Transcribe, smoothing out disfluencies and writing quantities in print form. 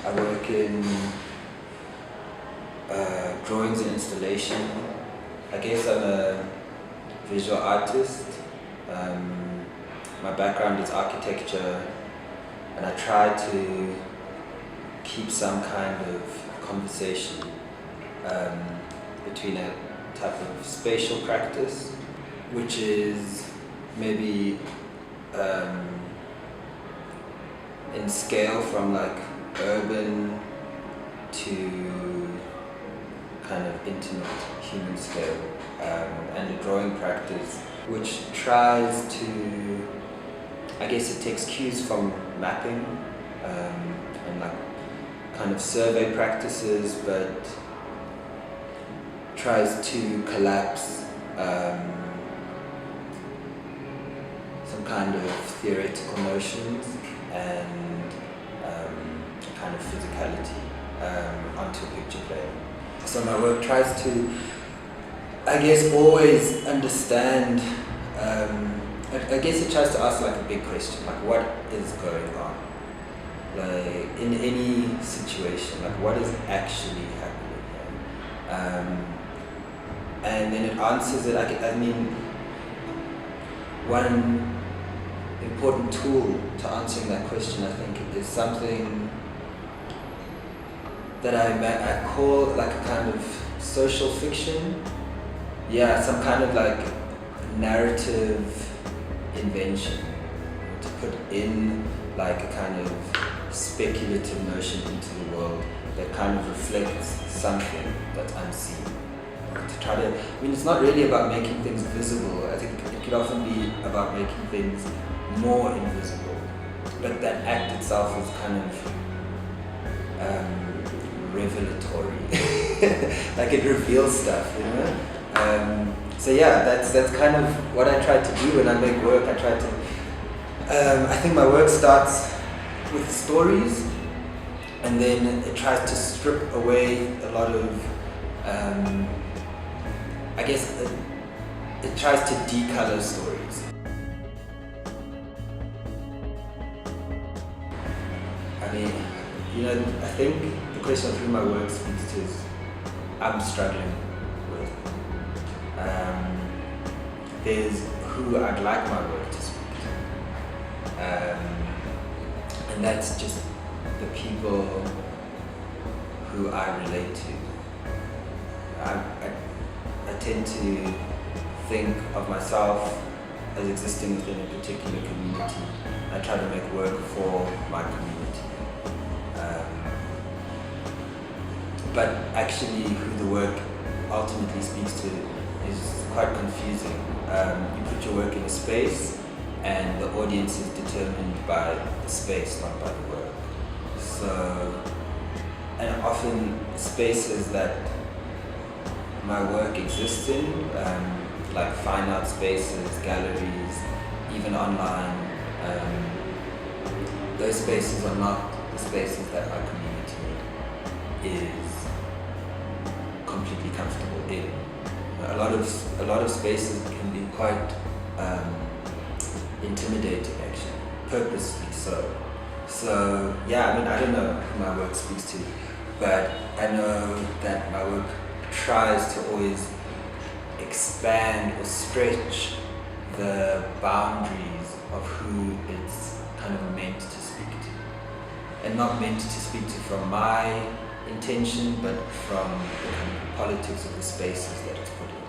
I work in drawings and installation. I guess I'm a visual artist. My background is architecture, and I try to keep some kind of conversation between a type of spatial practice, which is maybe in scale from like urban to kind of intimate human scale, and a drawing practice which tries to, I guess it takes cues from mapping and like kind of survey practices, but tries to collapse some kind of theoretical notions and kind of physicality onto a picture plane. So my work tries to, I guess, always understand, I guess it tries to ask like a big question, like what is going on? Like in any situation, like what is actually happening here? And then it answers it. I mean, one important tool to answering that question, I think, is something that I call like a kind of social fiction. Yeah, some kind of like narrative invention to put in like a kind of speculative notion into the world that kind of reflects something that's unseen. To try to, I mean, it's not really about making things visible. I think it could often be about making things more invisible, but that act itself is kind of revelatory. Like it reveals stuff, you know. So yeah, that's kind of what I try to do when I make work. I try to. I think my work starts with stories, and then it tries to strip away a lot of. I guess it tries to decolor stories. I mean, you know, I think the question of who my work speaks to is I'm struggling with. There's who I'd like my work to speak to. And that's just the people who I relate to. I tend to think of myself as existing within a particular community. I try to make work for my community. But actually who the work ultimately speaks to is quite confusing. You put your work in a space and the audience is determined by the space, not by the work. So, and often spaces that my work exists in, like fine art spaces, galleries, even online, those spaces are not the spaces that my community is completely comfortable in. A lot of spaces can be quite intimidating, actually, purposely so. So yeah, I mean, I don't know who my work speaks to, but I know that my work tries to always expand or stretch the boundaries of who it's kind of meant to speak to. And not meant to speak to from my intention, but from the kind of politics of the spaces that it's put in.